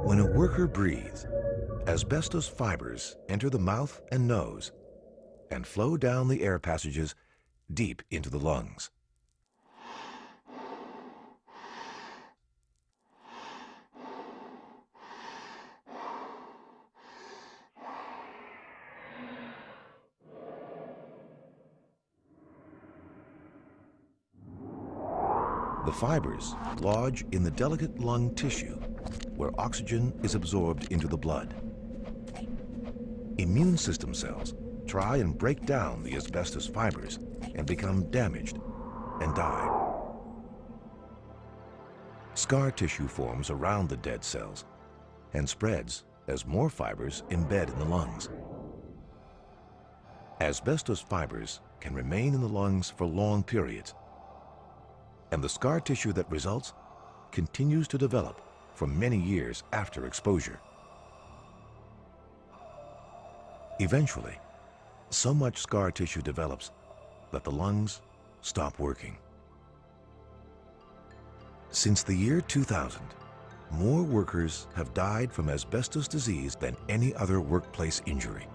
When a worker breathes, asbestos fibers enter the mouth and nose and flow down the air passages deep into the lungs. The fibers lodge in the delicate lung tissue where oxygen is absorbed into the blood. Immune system cells try and break down the asbestos fibers and become damaged and die. Scar tissue forms around the dead cells and spreads as more fibers embed in the lungs. Asbestos fibers can remain in the lungs for long periods, and the scar tissue that results continues to develop for many years after exposure. Eventually, so much scar tissue develops that the lungs stop working. Since the year 2000, more workers have died from asbestos disease than any other workplace injury.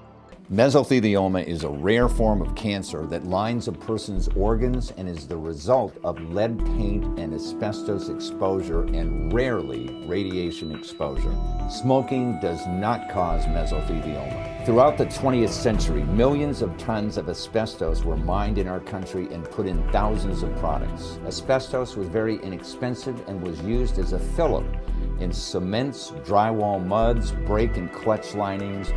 Mesothelioma is a rare form of cancer that lines a person's organs and is the result of lead paint and asbestos exposure and rarely radiation exposure. Smoking does not cause mesothelioma. Throughout the 20th century, millions of tons of asbestos were mined in our country and put in thousands of products. Asbestos was very inexpensive and was used as a filler in cements, drywall muds, brake and clutch linings,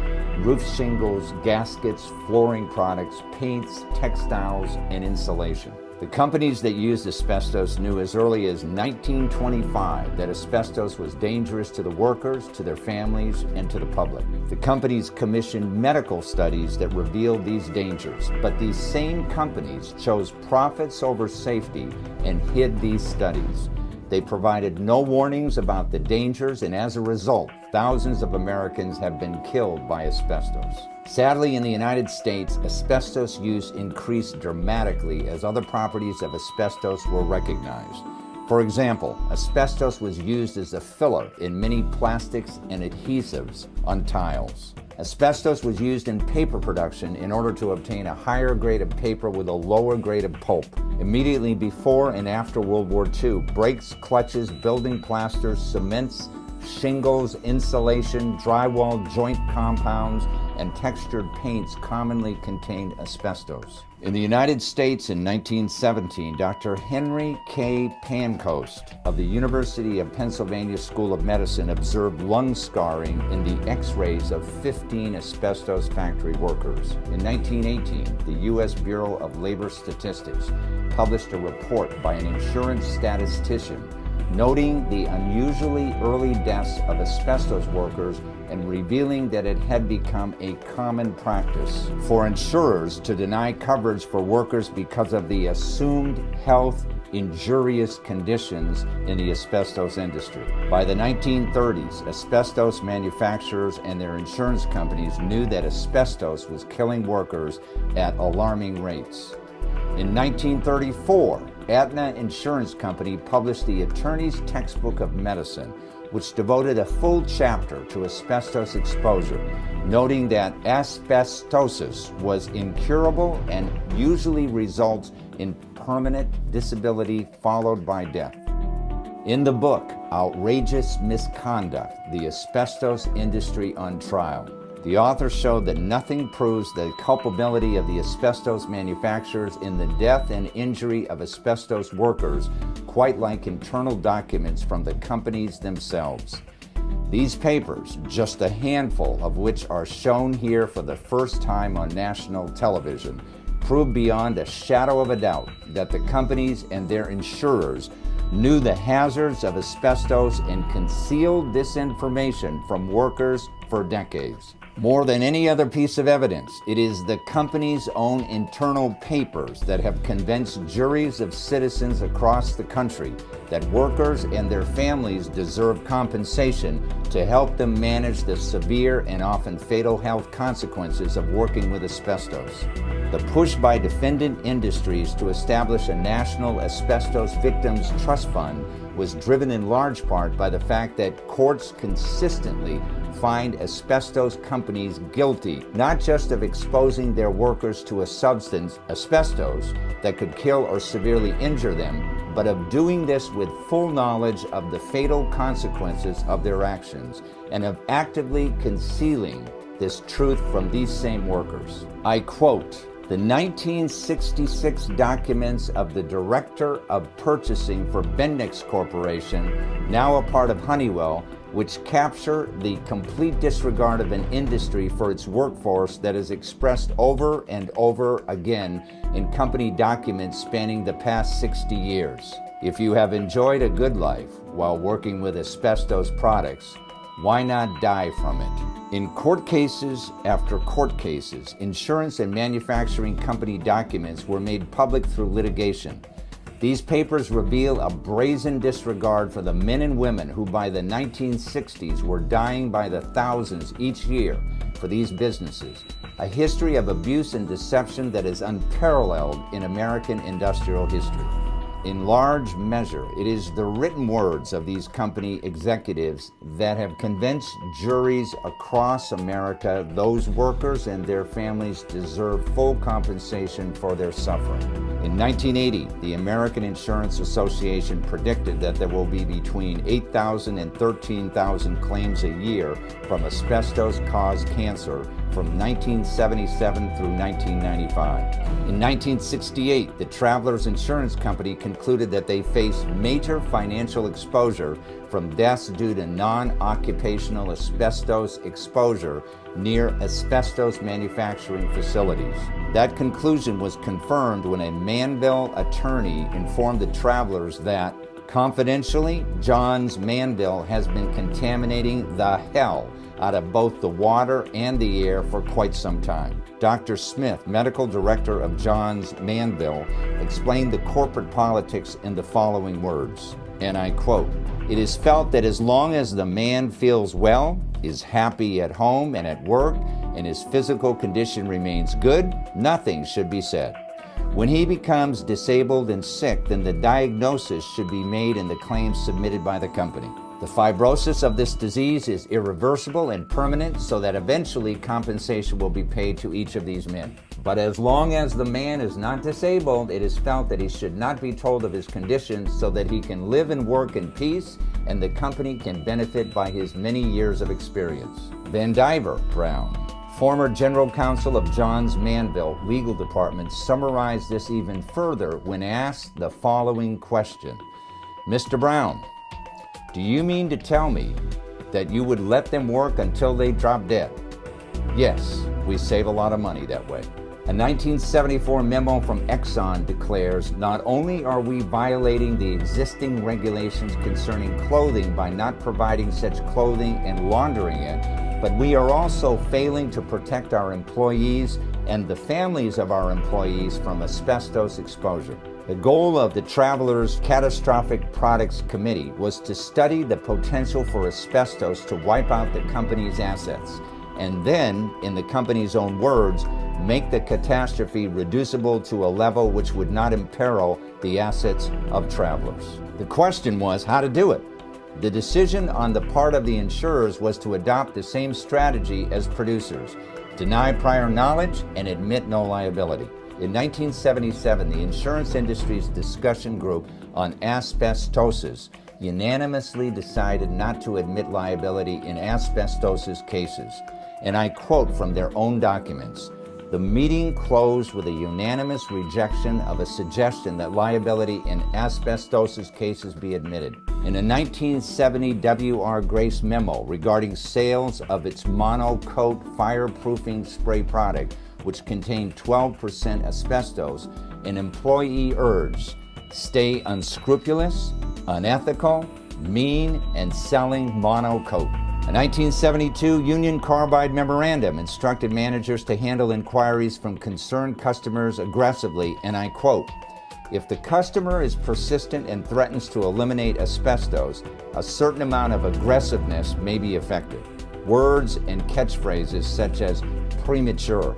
roof shingles, gaskets, flooring products, paints, textiles, and insulation. The companies that used asbestos knew as early as 1925 that asbestos was dangerous to the workers, to their families, and to the public. The companies commissioned medical studies that revealed these dangers, but these same companies chose profits over safety and hid these studies. They provided no warnings about the dangers, and as a result, thousands of Americans have been killed by asbestos. Sadly, in the United States, asbestos use increased dramatically as other properties of asbestos were recognized. For example, asbestos was used as a filler in many plastics and adhesives on tiles. Asbestos was used in paper production in order to obtain a higher grade of paper with a lower grade of pulp. Immediately before and after World War II, brakes, clutches, building plasters, cements, shingles, insulation, drywall, joint compounds, and textured paints commonly contained asbestos. In the United States in 1917, Dr. Henry K. Pancoast of the University of Pennsylvania School of Medicine observed lung scarring in the x-rays of 15 asbestos factory workers. In 1918, the U.S. Bureau of Labor Statistics published a report by an insurance statistician noting the unusually early deaths of asbestos workers and revealing that it had become a common practice for insurers to deny coverage for workers because of the assumed health injurious conditions in the asbestos industry. By the 1930s, asbestos manufacturers and their insurance companies knew that asbestos was killing workers at alarming rates. In 1934, Aetna Insurance Company published the Attorney's Textbook of Medicine, which devoted a full chapter to asbestos exposure, noting that asbestosis was incurable and usually results in permanent disability followed by death. In the book, Outrageous Misconduct, The Asbestos Industry on Trial, the author showed that nothing proves the culpability of the asbestos manufacturers in the death and injury of asbestos workers quite like internal documents from the companies themselves. These papers, just a handful of which are shown here for the first time on national television, prove beyond a shadow of a doubt that the companies and their insurers knew the hazards of asbestos and concealed this information from workers for decades. More than any other piece of evidence, it is the company's own internal papers that have convinced juries of citizens across the country that workers and their families deserve compensation to help them manage the severe and often fatal health consequences of working with asbestos. The push by defendant industries to establish a national asbestos victims trust fund was driven in large part by the fact that courts consistently find asbestos companies guilty, not just of exposing their workers to a substance, asbestos, that could kill or severely injure them, but of doing this with full knowledge of the fatal consequences of their actions, and of actively concealing this truth from these same workers. I quote, "The 1966 documents of the Director of Purchasing for Bendix Corporation, now a part of Honeywell, which capture the complete disregard of an industry for its workforce that is expressed over and over again in company documents spanning the past 60 years. If you have enjoyed a good life while working with asbestos products, why not die from it?" In court cases after court cases, insurance and manufacturing company documents were made public through litigation. These papers reveal a brazen disregard for the men and women who by the 1960s were dying by the thousands each year for these businesses, a history of abuse and deception that is unparalleled in American industrial history. In large measure, it is the written words of these company executives that have convinced juries across America those workers and their families deserve full compensation for their suffering. In 1980, the American Insurance Association predicted that there will be between 8,000 and 13,000 claims a year from asbestos-caused cancer from 1977 through 1995. In 1968, the Travelers Insurance Company concluded that they faced major financial exposure from deaths due to non-occupational asbestos exposure near asbestos manufacturing facilities. That conclusion was confirmed when a Manville attorney informed the Travelers that, confidentially, John's Manville has been contaminating the hell out of both the water and the air for quite some time. Dr. Smith, medical director of John's Manville, explained the corporate politics in the following words, and I quote, "It is felt that as long as the man feels well, is happy at home and at work, and his physical condition remains good, nothing should be said. When he becomes disabled and sick, then the diagnosis should be made in the claims submitted by the company. The fibrosis of this disease is irreversible and permanent, so that eventually compensation will be paid to each of these men. But as long as the man is not disabled, it is felt that he should not be told of his condition so that he can live and work in peace and the company can benefit by his many years of experience." Van Diver Brown, former general counsel of John's Manville Legal Department, summarized this even further when asked the following question, "Mr. Brown, do you mean to tell me that you would let them work until they drop dead?" "Yes, we save a lot of money that way." A 1974 memo from Exxon declares, "Not only are we violating the existing regulations concerning clothing by not providing such clothing and laundering it, but we are also failing to protect our employees and the families of our employees from asbestos exposure." The goal of the Travelers Catastrophic Products Committee was to study the potential for asbestos to wipe out the company's assets, and then, in the company's own words, make the catastrophe reducible to a level which would not imperil the assets of Travelers. The question was how to do it. The decision on the part of the insurers was to adopt the same strategy as producers, deny prior knowledge and admit no liability. In 1977, the insurance industry's discussion group on asbestosis unanimously decided not to admit liability in asbestosis cases. And I quote from their own documents, "The meeting closed with a unanimous rejection of a suggestion that liability in asbestosis cases be admitted." In a 1970 W.R. Grace memo regarding sales of its monocoat fireproofing spray product, which contained 12% asbestos, an employee urged, "Stay unscrupulous, unethical, mean, and selling monocoat." A 1972 Union Carbide memorandum instructed managers to handle inquiries from concerned customers aggressively, and I quote, "If the customer is persistent and threatens to eliminate asbestos, a certain amount of aggressiveness may be effective." Words and catchphrases such as premature,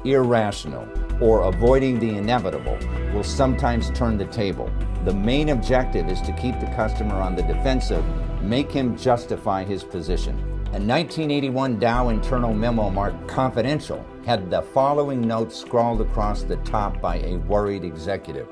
irrational, or avoiding the inevitable will sometimes turn the table. The main objective is to keep the customer on the defensive, make him justify his position. A 1981 Dow internal memo marked confidential had the following note scrawled across the top by a worried executive.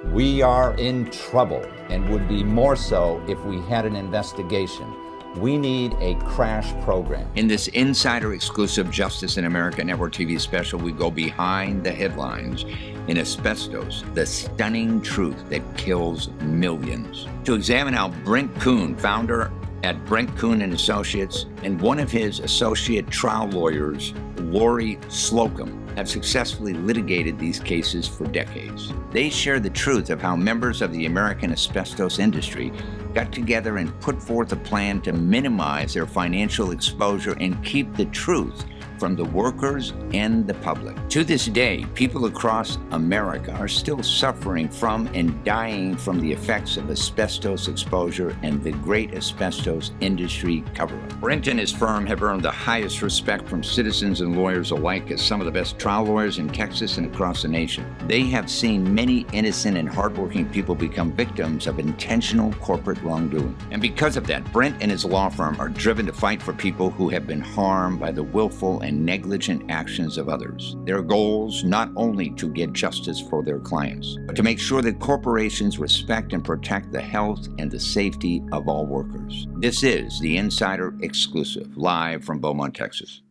We are in trouble and would be more so if we had an investigation. We need a crash program. In this insider exclusive Justice in America Network TV special, we go behind the headlines in Asbestos, the stunning truth that kills millions. To examine how Brent Coon, founder at Brent Coon Associates, and one of his associate trial lawyers, Lori Slocum, have successfully litigated these cases for decades. They share the truth of how members of the American asbestos industry got together and put forth a plan to minimize their financial exposure and keep the truth from the workers and the public. To this day, people across America are still suffering from and dying from the effects of asbestos exposure and the great asbestos industry cover-up. Brent and his firm have earned the highest respect from citizens and lawyers alike as some of the best trial lawyers in Texas and across the nation. They have seen many innocent and hardworking people become victims of intentional corporate wrongdoing. And because of that, Brent and his law firm are driven to fight for people who have been harmed by the willful and negligent actions of others. Their goals not only to get justice for their clients, but to make sure that corporations respect and protect the health and the safety of all workers. This is the Insider Exclusive, live from Beaumont, Texas.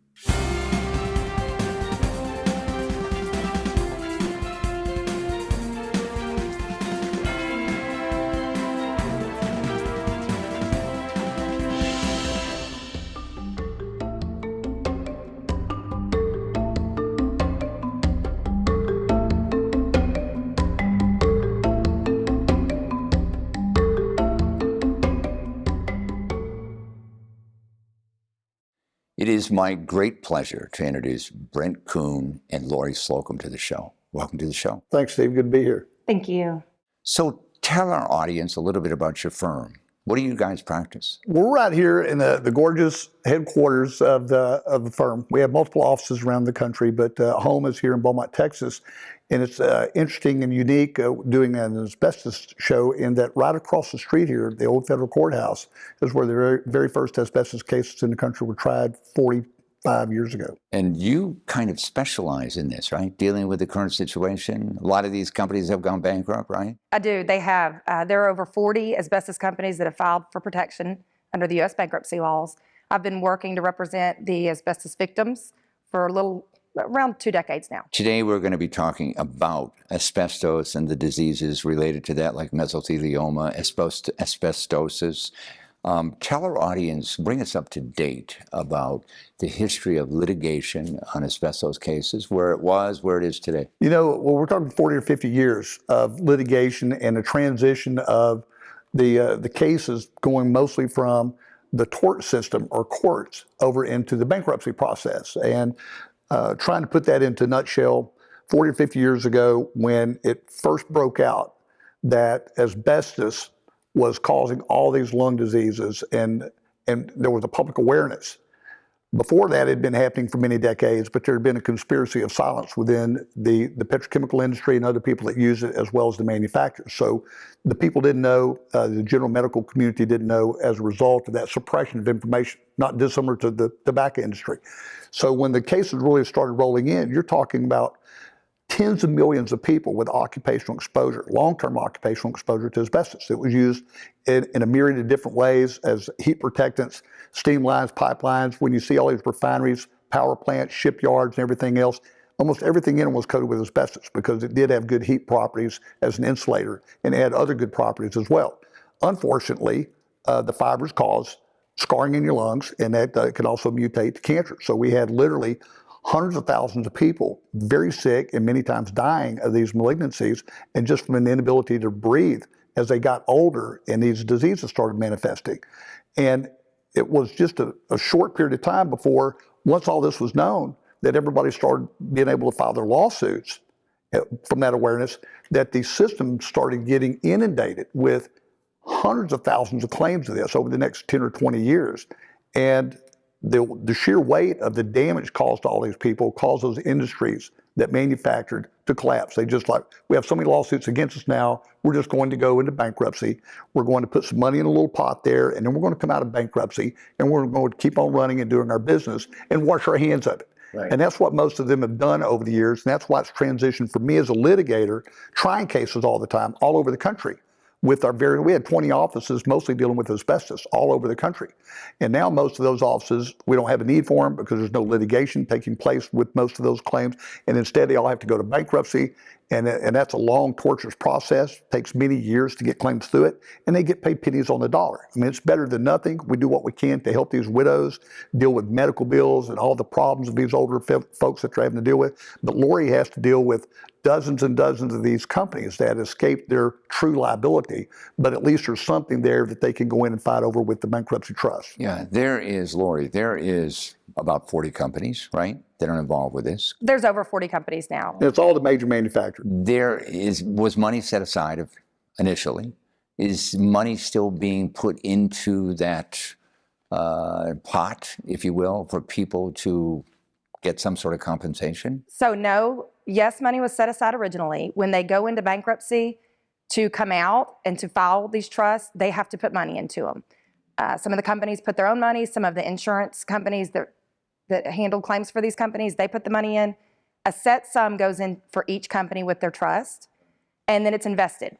It is my great pleasure to introduce Brent Coon and Lori Slocum to the show. Welcome to the show. Thanks, Steve. Good to be here. Thank you. So tell our audience a little bit about your firm. What do you guys practice? We're right here in the gorgeous headquarters of the firm. We have multiple offices around the country, but home is here in Beaumont, Texas. And it's interesting and unique doing an asbestos show in that right across the street here, the old federal courthouse, is where the very first asbestos cases in the country were tried 45 years ago. And you kind of specialize in this, right? Dealing with the current situation. A lot of these companies have gone bankrupt, right? I do. They have. There are over 40 asbestos companies that have filed for protection under the U.S. bankruptcy laws. I've been working to represent the asbestos victims for around 2 decades now. Today we're going to be talking about asbestos and the diseases related to that, like mesothelioma, asbestosis. Tell our audience, bring us up to date about the history of litigation on asbestos cases, where it was, where it is today. You know, well, we're talking 40 or 50 years of litigation and a transition of the cases going mostly from the tort system or courts over into the bankruptcy process. And trying to put that into a nutshell, 40 or 50 years ago, when it first broke out that asbestos was causing all these lung diseases, and there was a public awareness. Before that, it had been happening for many decades, but there had been a conspiracy of silence within the petrochemical industry and other people that use it, as well as the manufacturers. So the people didn't know, the general medical community didn't know, as a result of that suppression of information, not dissimilar to the tobacco industry. So when the cases really started rolling in, you're talking about tens of millions of people with occupational exposure, long-term occupational exposure to asbestos. It was used in a myriad of different ways as heat protectants, steam lines, pipelines. When you see all these refineries, power plants, shipyards, and everything else, almost everything in them was coated with asbestos because it did have good heat properties as an insulator and it had other good properties as well. Unfortunately, the fibers cause scarring in your lungs, and that can also mutate to cancer. So we had literally hundreds of thousands of people very sick and many times dying of these malignancies, and just from an inability to breathe as they got older and these diseases started manifesting. And it was just a short period of time before, once all this was known, that everybody started being able to file their lawsuits from that awareness, that the system started getting inundated with hundreds of thousands of claims of this over the next 10 or 20 years. And the sheer weight of the damage caused to all these people caused those industries that manufactured to collapse. They just like, we have so many lawsuits against us now, we're just going to go into bankruptcy. We're going to put some money in a little pot there, and then we're going to come out of bankruptcy, and we're going to keep on running and doing our business and wash our hands of it. Right. And that's what most of them have done over the years, and that's why it's transitioned for me as a litigator, trying cases all the time, all over the country. With we had 20 offices mostly dealing with asbestos all over the country. And now most of those offices, we don't have a need for them because there's no litigation taking place with most of those claims. And instead they all have to go to bankruptcy. And that's a long, torturous process. It takes many years to get claims through it. And they get paid pennies on the dollar. I mean, it's better than nothing. We do what we can to help these widows deal with medical bills and all the problems of these older folks that they're having to deal with. But Lori has to deal with dozens and dozens of these companies that escape their true liability, but at least there's something there that they can go in and fight over with the bankruptcy trust. Yeah, Lori, there is about 40 companies, right, that are involved with this. There's over 40 companies now. It's all the major manufacturers. Was money set aside initially? Is money still being put into that pot, if you will, for people to get some sort of compensation? So no, yes, money was set aside originally. When they go into bankruptcy, to come out and to file these trusts, they have to put money into them. Some of the companies put their own money. Some of the insurance companies that handle claims for these companies, they put the money in. A set sum goes in for each company with their trust, and then it's invested.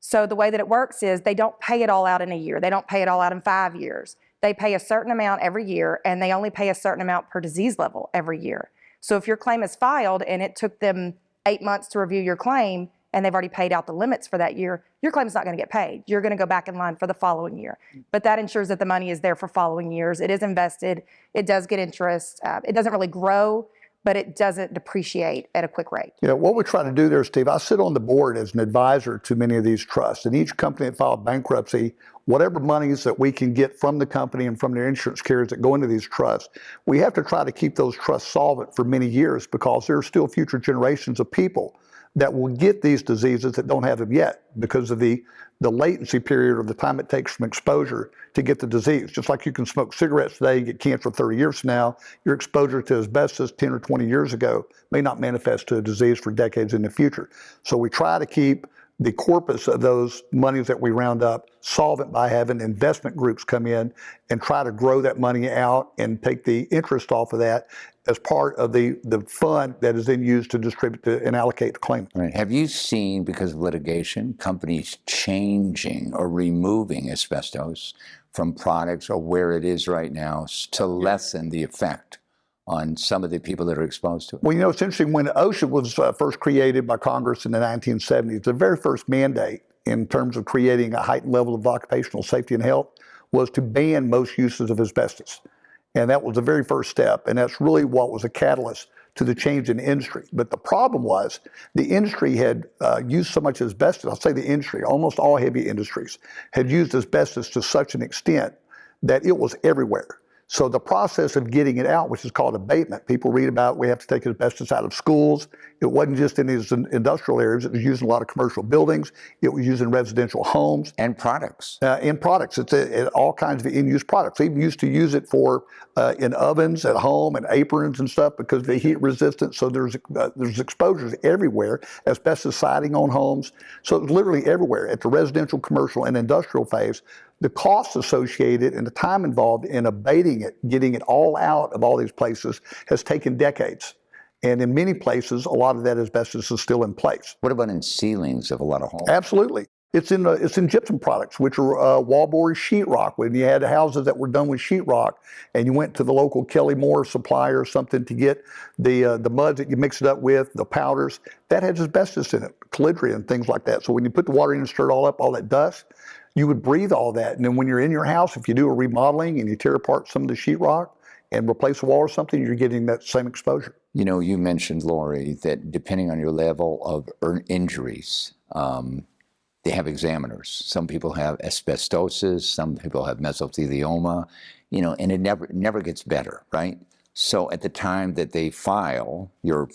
So the way that it works is they don't pay it all out in a year. They don't pay it all out in 5 years. They pay a certain amount every year, and they only pay a certain amount per disease level every year. So if your claim is filed and it took them 8 months to review your claim, and they've already paid out the limits for that year, your claim's not going to get paid. You're going to go back in line for the following year. But that ensures that the money is there for following years. It is invested. It does get interest. It doesn't really grow, but it doesn't depreciate at a quick rate. Yeah, what we try to do there, Steve, I sit on the board as an advisor to many of these trusts, and each company that filed bankruptcy, whatever monies that we can get from the company and from their insurance carriers that go into these trusts, we have to try to keep those trusts solvent for many years because there are still future generations of people that will get these diseases that don't have them yet because of the latency period or the time it takes from exposure to get the disease. Just like you can smoke cigarettes today and get cancer 30 years from now, your exposure to asbestos 10 or 20 years ago may not manifest to a disease for decades in the future. So we try to keep the corpus of those monies that we round up solvent by having investment groups come in and try to grow that money out and take the interest off of that as part of the fund that is then used to distribute and allocate the claim. Right. Have you seen, because of litigation, companies changing or removing asbestos from products or where it is right now to lessen the effect on some of the people that are exposed to it? Well, you know, it's interesting. When OSHA was first created by Congress in the 1970s, the very first mandate in terms of creating a heightened level of occupational safety and health was to ban most uses of asbestos. And that was the very first step. And that's really what was a catalyst to the change in the industry. But the problem was the industry had used so much asbestos. I'll say the industry, almost all heavy industries, had used asbestos to such an extent that it was everywhere. So the process of getting it out, which is called abatement, people read about we have to take asbestos out of schools. It wasn't just in these industrial areas. It was used in a lot of commercial buildings. It was used in residential homes. And products. In products. It's all kinds of in-use products. They even used to use it for in ovens at home and aprons and stuff because they're heat resistant. So there's exposures everywhere. Asbestos siding on homes. So it's literally everywhere at the residential, commercial, and industrial phase. The costs associated and the time involved in abating it, getting it all out of all these places, has taken decades. And in many places, a lot of that asbestos is still in place. What about in ceilings of a lot of homes? Absolutely. It's in gypsum products, which are wallboard sheetrock. When you had houses that were done with sheetrock, and you went to the local Kelly Moore supplier or something to get the muds that you mix it up with, the powders, that has asbestos in it, calandria and things like that. So when you put the water in and stir it all up, all that dust, you would breathe all that. And then when you're in your house, if you do a remodeling and you tear apart some of the sheetrock and replace a wall or something, you're getting that same exposure. You know, you mentioned, Lori, that depending on your level of injuries, they have examiners. Some people have asbestosis, some people have mesothelioma, you know, and it never gets better, right? So at the time that they file, your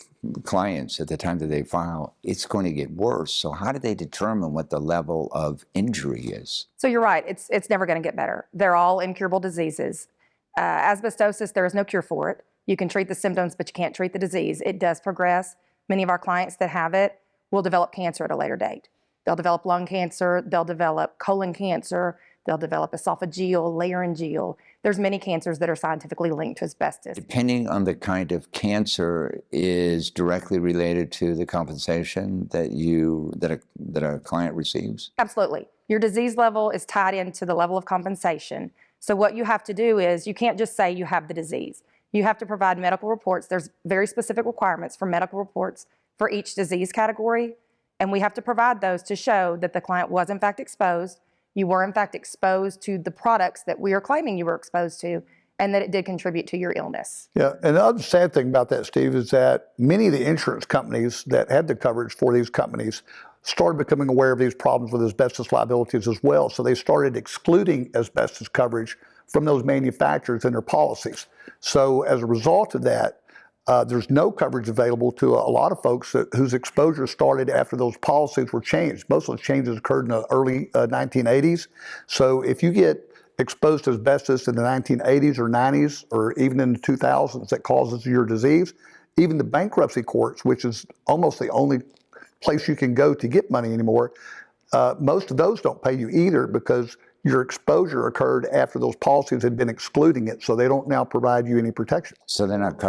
clients, at the time that they file, it's going to get worse. So how do they determine what the level of injury is? So you're right. It's never going to get better. They're all incurable diseases. Asbestosis, there is no cure for it. You can treat the symptoms, but you can't treat the disease. It does progress. Many of our clients that have it will develop cancer at a later date. They'll develop lung cancer, they'll develop colon cancer, they'll develop esophageal, laryngeal. There's many cancers that are scientifically linked to asbestos. Depending on the kind of cancer is directly related to the compensation that a client receives? Absolutely. Your disease level is tied into the level of compensation. So what you have to do is you can't just say you have the disease. You have to provide medical reports. There's very specific requirements for medical reports for each disease category. And we have to provide those to show that the client was in fact exposed, you were in fact exposed to the products that we are claiming you were exposed to, and that it did contribute to your illness. Yeah, and the other sad thing about that, Steve, is that many of the insurance companies that had the coverage for these companies started becoming aware of these problems with asbestos liabilities as well. So they started excluding asbestos coverage from those manufacturers in their policies. So as a result of that, there's no coverage available to a lot of folks whose exposure started after those policies were changed. Most of those changes occurred in the early 1980s. So if you get exposed to asbestos in the 1980s or 90s, or even in the 2000s that causes your disease, even the bankruptcy courts, which is almost the only place you can go to get money anymore, most of those don't pay you either because your exposure occurred after those policies had been excluding it, so they don't now provide you any protection. So they're not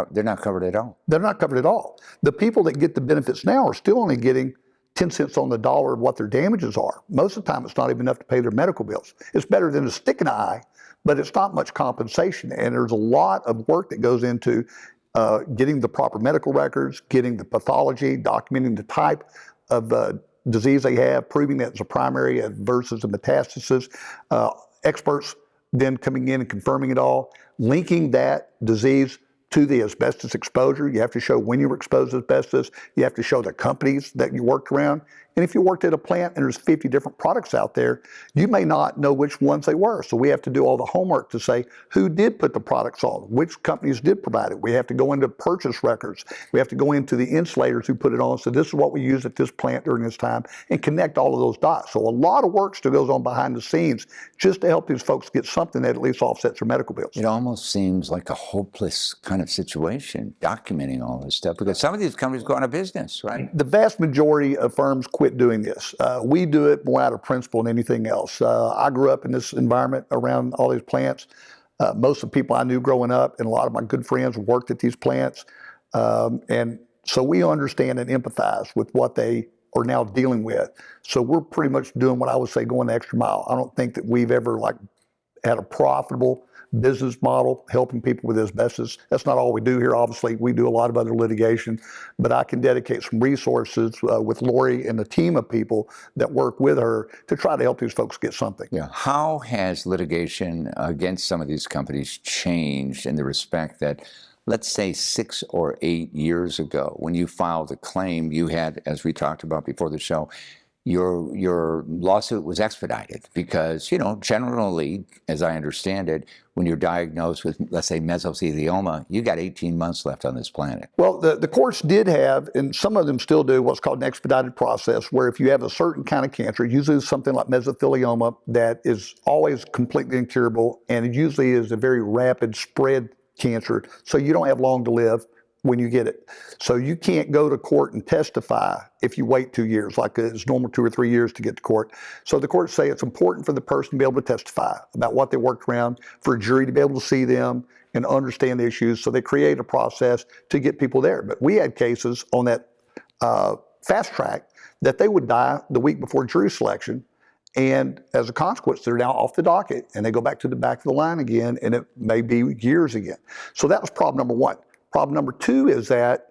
covered at all? They're not covered at all. The people that get the benefits now are still only getting 10 cents on the dollar of what their damages are. Most of the time, it's not even enough to pay their medical bills. It's better than a stick in the eye, but it's not much compensation, and there's a lot of work that goes into getting the proper medical records, getting the pathology, documenting the type of disease they have, proving that it's a primary versus a metastasis, experts then coming in and confirming it all, linking that disease to the asbestos exposure. You have to show when you were exposed to asbestos. You have to show the companies that you worked around. And if you worked at a plant and there's 50 different products out there, you may not know which ones they were. So we have to do all the homework to say who did put the products on, which companies did provide it. We have to go into purchase records. We have to go into the insulators who put it on. So this is what we use at this plant during this time and connect all of those dots. So a lot of work still goes on behind the scenes just to help these folks get something that at least offsets their medical bills. It almost seems like a hopeless kind of situation, documenting all this stuff, because some of these companies go out of business, right? The vast majority of firms quit doing this. We do it more out of principle than anything else. I grew up in this environment around all these plants. Most of the people I knew growing up and a lot of my good friends worked at these plants. And so we understand and empathize with what they are now dealing with. So we're pretty much doing what I would say going the extra mile. I don't think that we've ever had a profitable business model helping people with asbestos. That's not all we do here. Obviously, we do a lot of other litigation, but I can dedicate some resources with Lori and the team of people that work with her to try to help these folks get something. Yeah. How has litigation against some of these companies changed in the respect that, let's say 6 or 8 years ago, when you filed a claim, you had, as we talked about before the show, your lawsuit was expedited because, generally, as I understand it, when you're diagnosed with, let's say, mesothelioma, you got 18 months left on this planet. Well, the courts did have, and some of them still do, what's called an expedited process, where if you have a certain kind of cancer, usually something like mesothelioma that is always completely incurable, and it usually is a very rapid spread cancer, so you don't have long to live when you get it. So you can't go to court and testify if you wait 2 years, like it's normal 2 or 3 years to get to court. So the courts say it's important for the person to be able to testify about what they worked around, for a jury to be able to see them and understand the issues. So they create a process to get people there. But we had cases on that fast track that they would die the week before jury selection. And as a consequence, they're now off the docket and they go back to the back of the line again, and it may be years again. So that was problem number one. Problem number two is that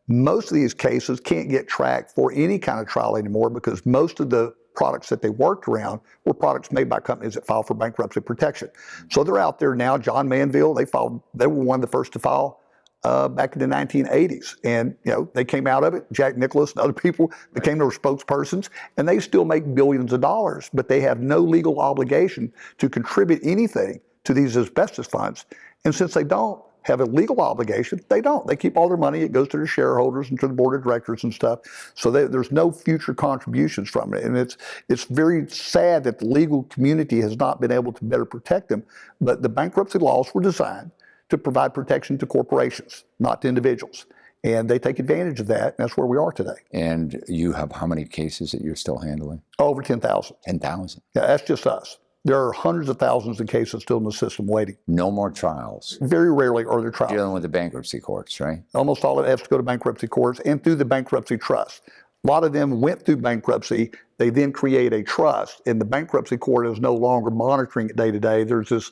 most of these cases can't get tracked for any kind of trial anymore because most of the products that they worked around were products made by companies that filed for bankruptcy protection. So they're out there now. John Manville, they were one of the first to file back in the 1980s. And, they came out of it. Jack Nicklaus and other people became their spokespersons, and they still make billions of dollars, but they have no legal obligation to contribute anything to these asbestos funds. And since they don't have a legal obligation, they don't. They keep all their money. It goes to their shareholders and to the board of directors and stuff. So there's no future contributions from it. And it's very sad that the legal community has not been able to better protect them. But the bankruptcy laws were designed to provide protection to corporations, not to individuals. and they take advantage of that, and that's where we are today. And you have how many cases that you're still handling? Over 10,000. 10,000. Yeah, that's just us. There are hundreds of thousands of cases still in the system waiting. No more trials. Very rarely are there trials. Dealing with the bankruptcy courts, right? Almost all of it has to go to bankruptcy courts and through the bankruptcy trust. A lot of them went through bankruptcy. They then create a trust, and the bankruptcy court is no longer monitoring it day to day. There's this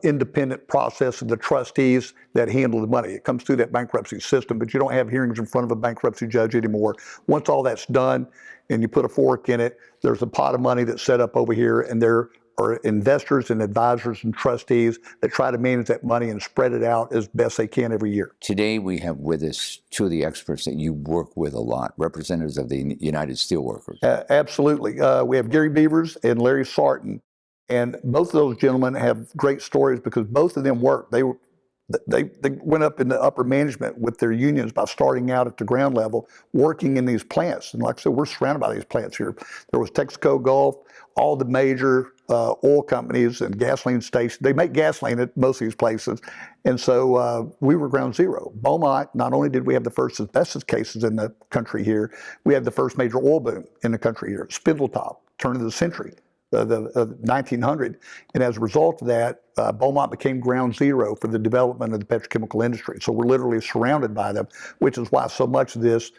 independent process of the trustees that handle the money. It comes through that bankruptcy system, but you don't have hearings in front of a bankruptcy judge anymore. Once all that's done and you put a fork in it, there's a pot of money that's set up over here, and there are investors and advisors and trustees that try to manage that money and spread it out as best they can every year. Today we have with us two of the experts that you work with a lot, representatives of the United Steelworkers. Absolutely. We have Gary Beavers and Lori Slocum, and both of those gentlemen have great stories because both of them work. They went up in the upper management with their unions by starting out at the ground level, working in these plants. And like I said, we're surrounded by these plants here. There was Texaco Gulf, all the major oil companies and gasoline stations. They make gasoline at most of these places. And so we were ground zero. Beaumont, not only did we have the first asbestos cases in the country here, we had the first major oil boom in the country here, Spindletop, turn of the century. The 1900, and as a result of that, Beaumont became ground zero for the development of the petrochemical industry. So we're literally surrounded by them, which is why so much of this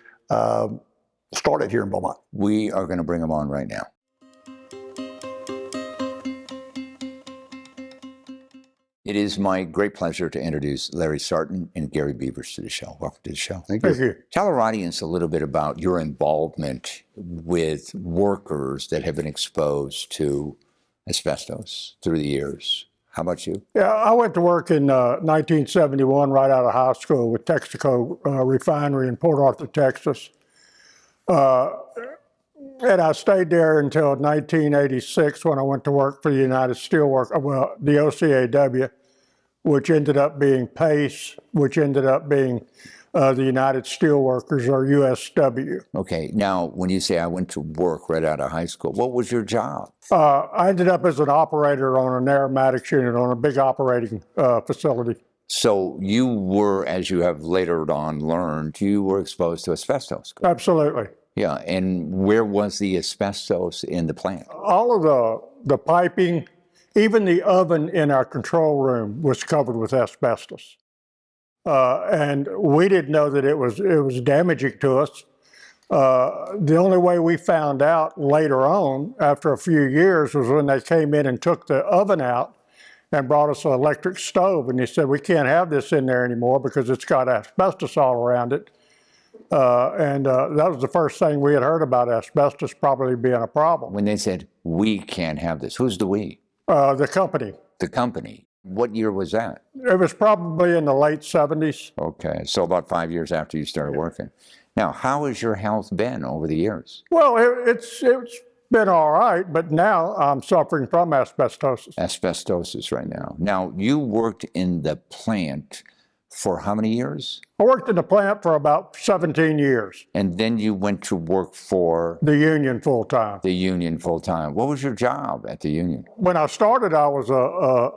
started here in Beaumont. We are going to bring them on right now. It is my great pleasure to introduce Lori Slocum and Gary Beavers to the show. Welcome to the show. Thank you. Tell our audience a little bit about your involvement with workers that have been exposed to asbestos through the years. How about you? Yeah, I went to work in 1971 right out of high school with Texaco Refinery in Port Arthur, Texas. And I stayed there until 1986 when I went to work for the United Steelworkers, well, the OCAW, which ended up being PACE, which ended up being the United Steelworkers, or USW. Okay, now when you say I went to work right out of high school, what was your job? I ended up as an operator on an aromatics unit on a big operating facility. So you were, as you have later on learned, you were exposed to asbestos. Absolutely. Yeah, and where was the asbestos in the plant? All of the piping, even the oven in our control room was covered with asbestos. And we didn't know that it was damaging to us. The only way we found out later on, after a few years, was when they came in and took the oven out and brought us an electric stove. And they said, we can't have this in there anymore because it's got asbestos all around it. And that was the first thing we had heard about asbestos probably being a problem. When they said, we can't have this, who's the we? The company. The company. What year was that? It was probably in the late 70s. Okay, so about 5 years after you started working. Now, how has your health been over the years? Well, it's been all right, but now I'm suffering from asbestosis. Asbestosis right now. Now, you worked in the plant for how many years? I worked in the plant for about 17 years. And then you went to work for? The union full-time. The union full-time. What was your job at the union? When I started, I was a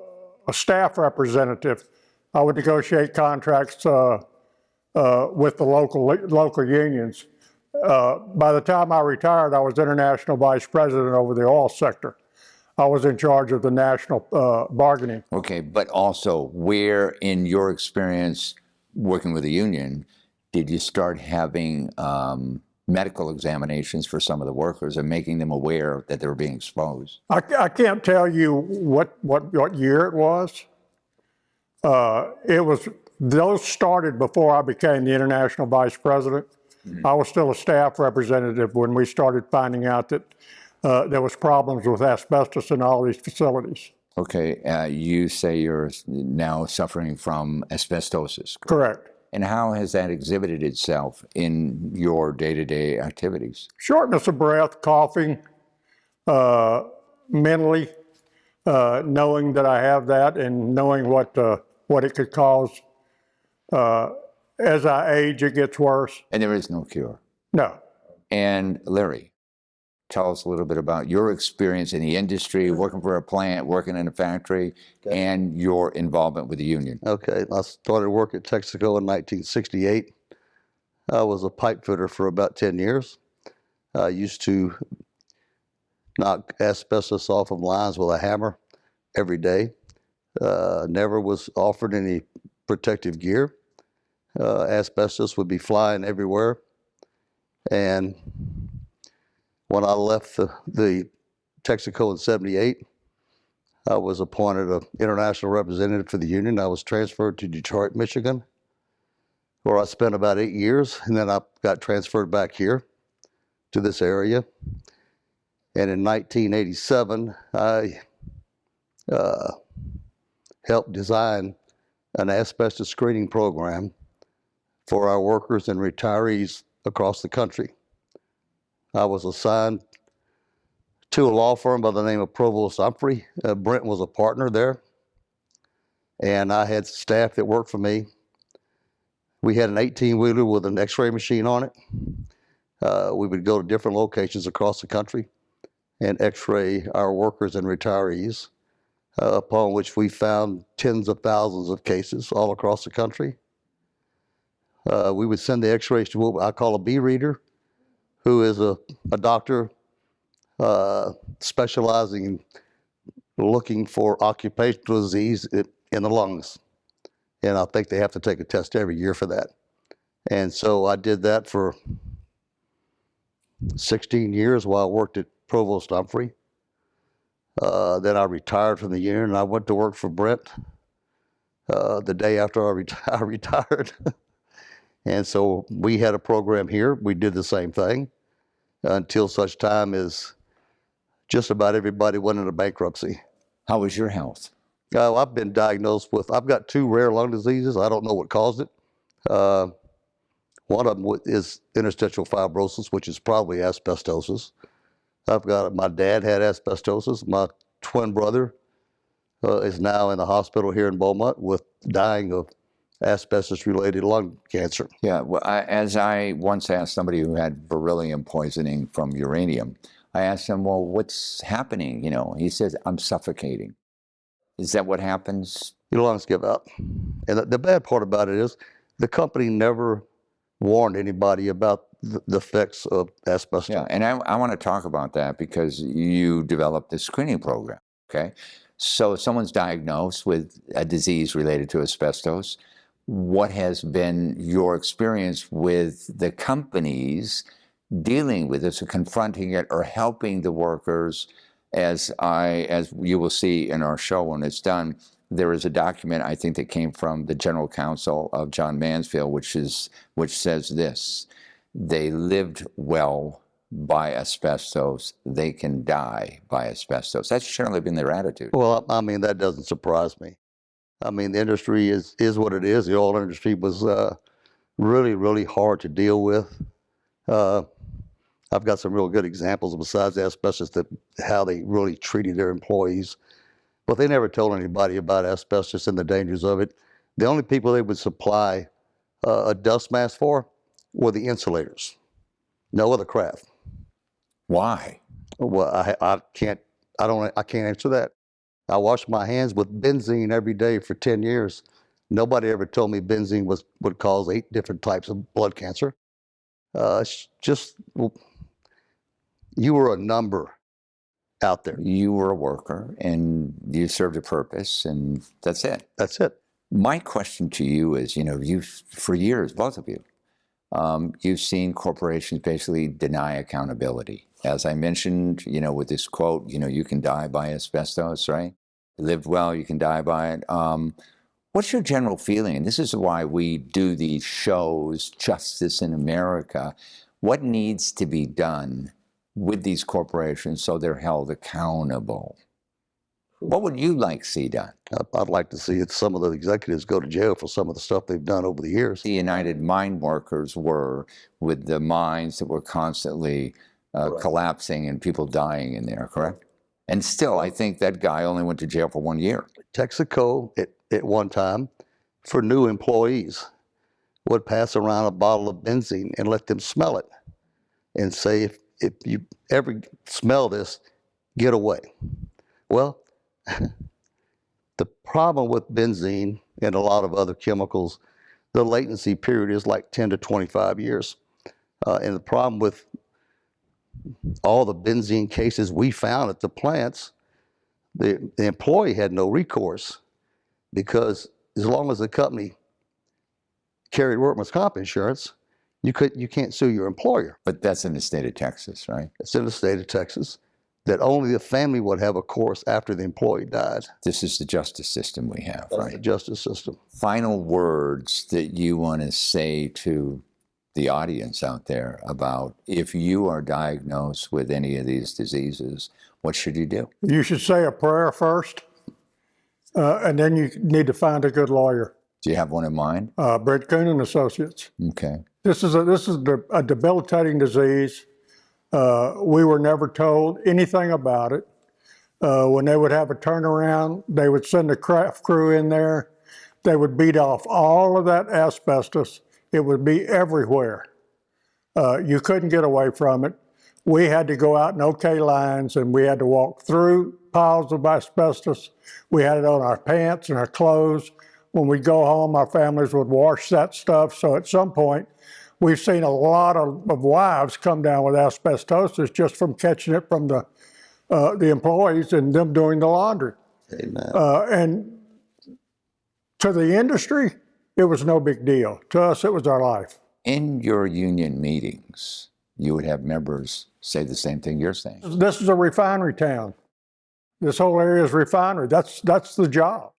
staff representative. I would negotiate contracts with the local unions. By the time I retired, I was international vice president over the oil sector. I was in charge of the national bargaining. Okay, but also where in your experience working with the union did you start having medical examinations for some of the workers and making them aware that they were being exposed? I can't tell you what year it was. Those started before I became the international vice president. Mm-hmm. I was still a staff representative when we started finding out that there was problems with asbestos in all these facilities. Okay, you say you're now suffering from asbestosis. Correct. And how has that exhibited itself in your day-to-day activities? Shortness of breath, coughing, mentally, knowing that I have that and knowing what it could cause. As I age, it gets worse. And there is no cure? No. And Larry, tell us a little bit about your experience in the industry, working for a plant, working in a factory, and your involvement with the union. Okay, I started work at Texaco in 1968. I was a pipe fitter for about 10 years. I used to knock asbestos off of lines with a hammer every day. Never was offered any protective gear. Asbestos would be flying everywhere. And when I left the Texaco in '78, I was appointed an international representative for the union. I was transferred to Detroit, Michigan, where I spent about 8 years, and then I got transferred back here to this area. And in 1987, I helped design an asbestos screening program for our workers and retirees across the country. I was assigned to a law firm by the name of Provost Humphrey. Brent was a partner there, and I had staff that worked for me. We had an 18-wheeler with an x-ray machine on it. We would go to different locations across the country and x-ray our workers and retirees, upon which we found tens of thousands of cases all across the country. We would send the x-rays to what I call a B reader, who is a doctor specializing in looking for occupational disease in the lungs. And I think they have to take a test every year for that. And so I did that for 16 years while I worked at Provost Humphrey. Then I retired from the union and I went to work for Brent the day after I retired. And so we had a program here. We did the same thing until such time as just about everybody went into bankruptcy. How was your health? I've been diagnosed with, I've got 2 rare lung diseases. I don't know what caused it. One of them is interstitial fibrosis, which is probably asbestosis. My dad had asbestosis. My twin brother is now in the hospital here in Beaumont dying of asbestos-related lung cancer. Yeah, well, as I once asked somebody who had beryllium poisoning from uranium, I asked him, well, what's happening? You know, he says, I'm suffocating. Is that what happens? Your lungs give out. And the bad part about it is the company never warned anybody about the effects of asbestos. Yeah, and I want to talk about that because you developed this screening program, okay? So if someone's diagnosed with a disease related to asbestos, what has been your experience with the companies dealing with this or confronting it or helping the workers? As you will see in our show when it's done, there is a document I think that came from the General Counsel of John Mansfield, which says this: they lived well by asbestos, they can die by asbestos. That's certainly been their attitude. Well, I mean, that doesn't surprise me. I mean, the industry is what it is. The oil industry was really, really hard to deal with. I've got some real good examples besides asbestos how they really treated their employees. But they never told anybody about asbestos and the dangers of it. The only people they would supply a dust mask for were the insulators. No other craft. Why? Well, I can't answer that. I washed my hands with benzene every day for 10 years. Nobody ever told me benzene would cause 8 different types of blood cancer. It's just, you were a number out there. You were a worker and you served a purpose, and that's it. That's it. My question to you is, you've, for years, both of you, you've seen corporations basically deny accountability. As I mentioned, with this quote, you can die by asbestos, right? You lived well, you can die by it. What's your general feeling? And this is why we do these shows, Justice in America. What needs to be done with these corporations so they're held accountable? What would you like to see done? I'd like to see some of the executives go to jail for some of the stuff they've done over the years. The United Mine Workers were, with the mines that were constantly collapsing and people dying in there, correct? And still, I think that guy only went to jail for 1 year. Texaco, at one time, for new employees, would pass around a bottle of benzene and let them smell it and say, if you ever smell this, get away. Well, the problem with benzene and a lot of other chemicals, the latency period is like 10 to 25 years. And the problem with all the benzene cases we found at the plants, the employee had no recourse, because as long as the company carried workman's comp insurance, you can't sue your employer. But that's in the state of Texas, right? It's in the state of Texas, that only the family would have a course after the employee died. This is the justice system we have, That's right? the justice system. Final words that you want to say to the audience out there about if you are diagnosed with any of these diseases, what should you do? You should say a prayer first, and then you need to find a good lawyer. Do you have one in mind? Brent Coon Associates. Okay. This is a debilitating disease. We were never told anything about it. When they would have a turnaround, they would send a craft crew in there. They would beat off all of that asbestos. It would be everywhere. You couldn't get away from it. We had to go out in OK lines, and we had to walk through piles of asbestos. We had it on our pants and our clothes. When we'd go home, our families would wash that stuff. So at some point, we've seen a lot of wives come down with asbestosis just from catching it from the employees and them doing the laundry. Amen. And to the industry, it was no big deal. To us, it was our life. In your union meetings, you would have members say the same thing you're saying. This is a refinery town. This whole area is refinery. That's the job.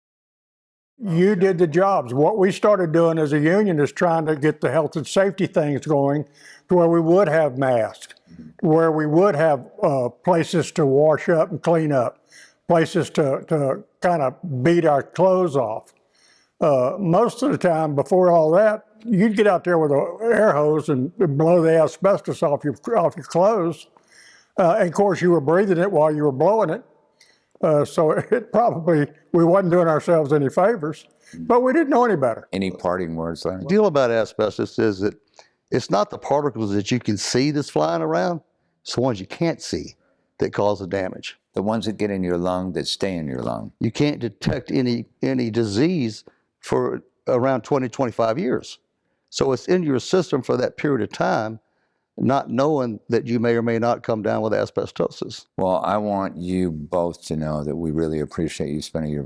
You did the jobs. What we started doing as a union is trying to get the health and safety things going to where we would have masks, where we would have places to wash up and clean up, places to kind of beat our clothes off. Most of the time before all that, you'd get out there with an air hose and blow the asbestos off your clothes. And of course, you were breathing it while you were blowing it. So it probably, we wasn't doing ourselves any favors, but we didn't know any better. Any parting words, Larry? The deal about asbestos is that it's not the particles that you can see that's flying around, it's the ones you can't see that cause the damage. The ones that get in your lung, that stay in your lung. You can't detect any disease for around 20, 25 years. So it's in your system for that period of time, not knowing that you may or may not come down with asbestosis. Well, I want you both to know that we really appreciate you spending your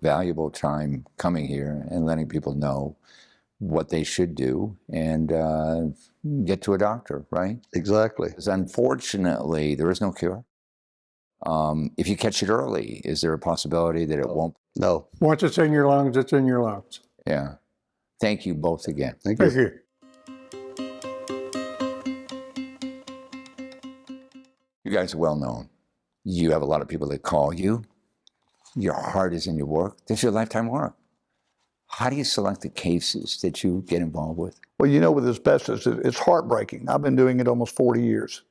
valuable time coming here and letting people know what they should do and get to a doctor, right? Exactly. Because unfortunately, there is no cure. If you catch it early, is there a possibility that it won't? No. Once it's in your lungs, it's in your lungs. Yeah. Thank you both again. Thank you. Thank you. You guys are well known. You have a lot of people that call you. Your heart is in your work. This is your lifetime work. How do you select the cases that you get involved with? Well, you know, with asbestos, it's heartbreaking. I've been doing it almost 40 years.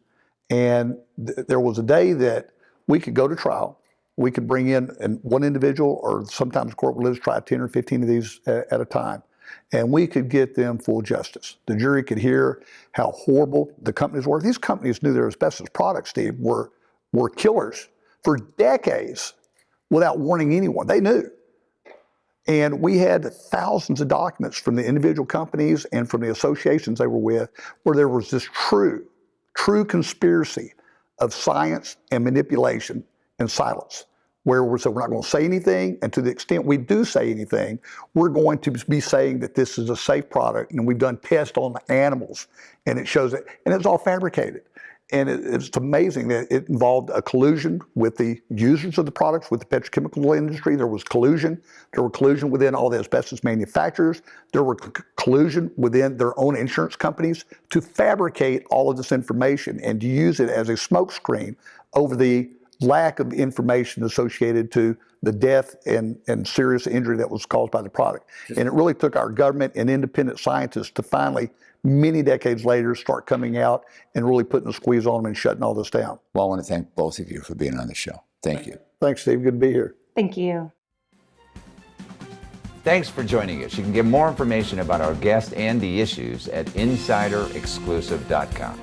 And there was a day that we could go to trial. We could bring in one individual, or sometimes the court would let us try 10 or 15 of these at a time. And we could get them full justice. The jury could hear how horrible the companies were. These companies knew their asbestos products, Steve, were killers for decades without warning anyone. They knew. And we had thousands of documents from the individual companies and from the associations they were with where there was this true conspiracy of science and manipulation and silence, where we said we're not going to say anything, and to the extent we do say anything, we're going to be saying that this is a safe product, and we've done tests on animals, and it shows it, and it's all fabricated. And it's amazing that it involved a collusion with the users of the products, with the petrochemical industry. There was collusion. There were collusion within all the asbestos manufacturers. There were collusion within their own insurance companies to fabricate all of this information and to use it as a smokescreen over the lack of information associated to the death and serious injury that was caused by the product. And it really took our government and independent scientists to finally, many decades later, start coming out and really putting a squeeze on them and shutting all this down. Well, I want to thank both of you for being on the show. Thank you. Thanks, Steve. Good to be here. Thank you. Thanks for joining us. You can get more information about our guest and the issues at insiderexclusive.com.